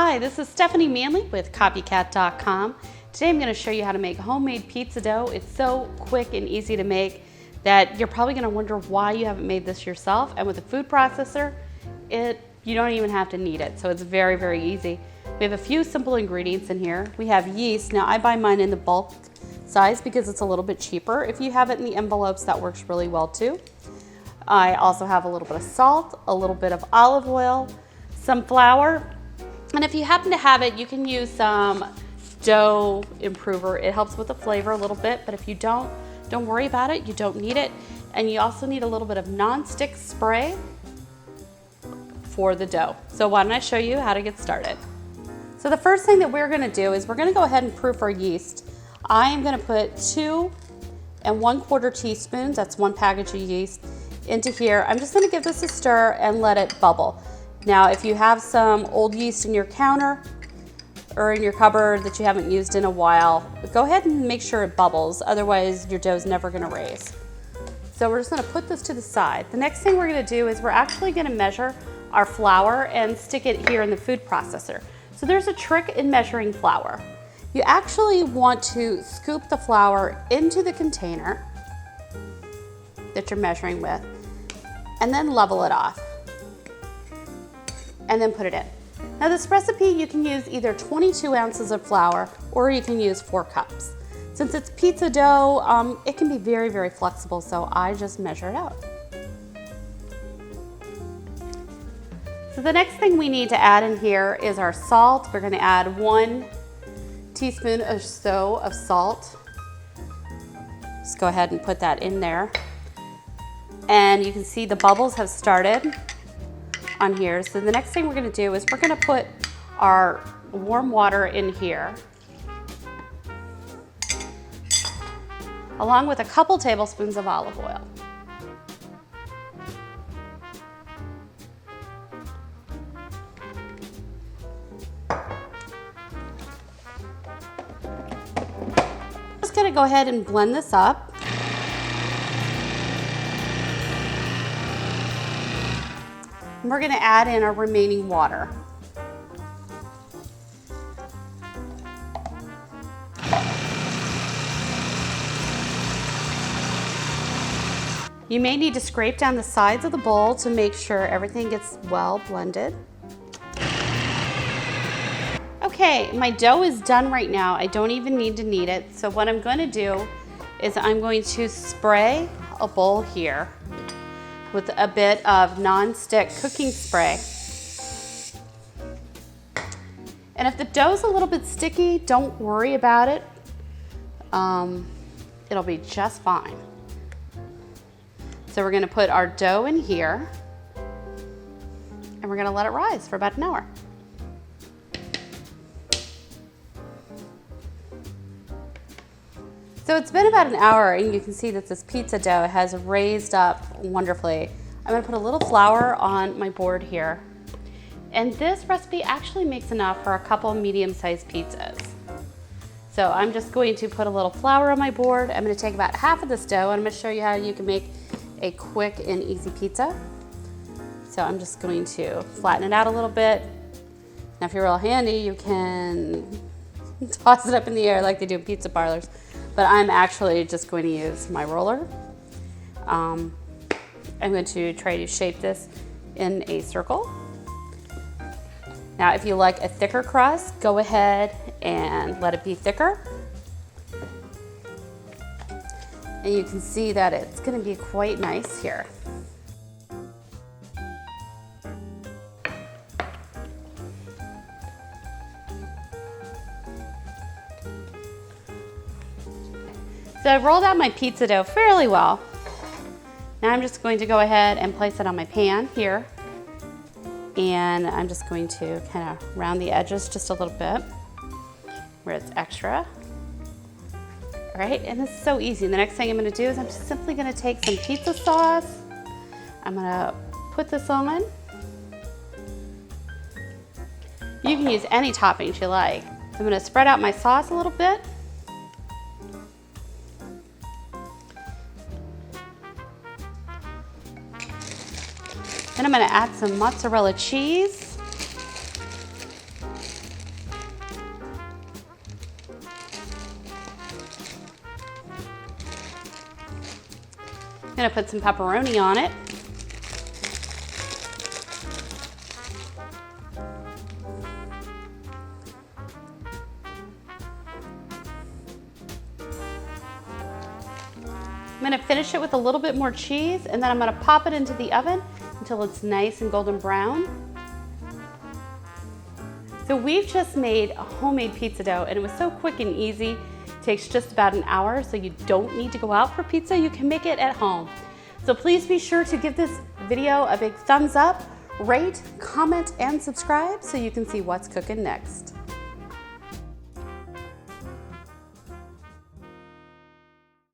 Hi, this is Stephanie Manley with Copycat.com. Today I'm going to show you how to make homemade pizza dough. It's so quick and easy to make that you're probably going to wonder why you haven't made this yourself. And with a food processor, you don't even have to knead it. So it's very, very easy. We have a few simple ingredients in here. We have yeast. Now I buy mine in the bulk size because it's a little bit cheaper. If you have it in the envelopes, that works really well too. I also have a little bit of salt, a little bit of olive oil, some flour, and if you happen to have it, you can use some dough improver. It helps with the flavor a little bit, but if you don't worry about it. You don't need it. And you also need a little bit of non-stick spray for the dough. So why don't I show you how to get started. So the first thing that we're gonna do is we're gonna go ahead and proof our yeast. I am gonna put 2 1/4 teaspoons, that's 1 package of yeast, into here. I'm just gonna give this a stir and let it bubble. Now, if you have some old yeast in your counter or in your cupboard that you haven't used in a while, go ahead and make sure it bubbles, otherwise your dough's never gonna raise. So we're just gonna put this to the side. The next thing we're gonna do is we're actually gonna measure our flour and stick it here in the food processor. So there's a trick in measuring flour. You actually want to scoop the flour into the container that you're measuring with and then level it off and then put it in. Now this recipe, you can use either 22 ounces of flour or you can use 4 cups. Since it's pizza dough, it can be very, very flexible, so I just measure it out. So the next thing we need to add in here is our salt. We're gonna add 1 teaspoon or so of salt. Just go ahead and put that in there. And you can see the bubbles have started on here. So the next thing we're gonna do is we're gonna put our warm water in here, along with a couple tablespoons of olive oil. Just gonna go ahead and blend this up. And we're gonna add in our remaining water. You may need to scrape down the sides of the bowl to make sure everything gets well blended. Okay, my dough is done right now. I don't even need to knead it. So what I'm going to do is I'm going to spray a bowl here with a bit of non-stick cooking spray. And if the dough's a little bit sticky, don't worry about it. It'll be just fine. So we're gonna put our dough in here and we're gonna let it rise for about an hour. So it's been about an hour and you can see that this pizza dough has raised up wonderfully. I'm gonna put a little flour on my board here. And this recipe actually makes enough for a couple medium-sized pizzas. So I'm just going to put a little flour on my board. I'm gonna take about half of this dough and I'm gonna show you how you can make a quick and easy pizza. So I'm just going to flatten it out a little bit. Now if you're real handy, you can toss it up in the air like they do in pizza parlors. But I'm actually just going to use my roller. I'm going to try to shape this in a circle. Now, if you like a thicker crust, go ahead and let it be thicker. And you can see that it's going to be quite nice here. So I've rolled out my pizza dough fairly well. Now I'm just going to go ahead and place it on my pan here. And I'm just going to kind of round the edges just a little bit where it's extra. All right, and this is so easy. The next thing I'm gonna do is I'm just simply gonna take some pizza sauce. I'm gonna put this on. You can use any toppings you like. I'm gonna spread out my sauce a little bit. Then I'm gonna add some mozzarella cheese. I'm gonna put some pepperoni on it. I'm gonna finish it with a little bit more cheese, and then I'm gonna pop it into the oven until it's nice and golden brown. So we've just made a homemade pizza dough, and it was so quick and easy. It takes just about an hour, so you don't need to go out for pizza. You can make it at home. So please be sure to give this video a big thumbs up, rate, comment, and subscribe so you can see what's cooking next.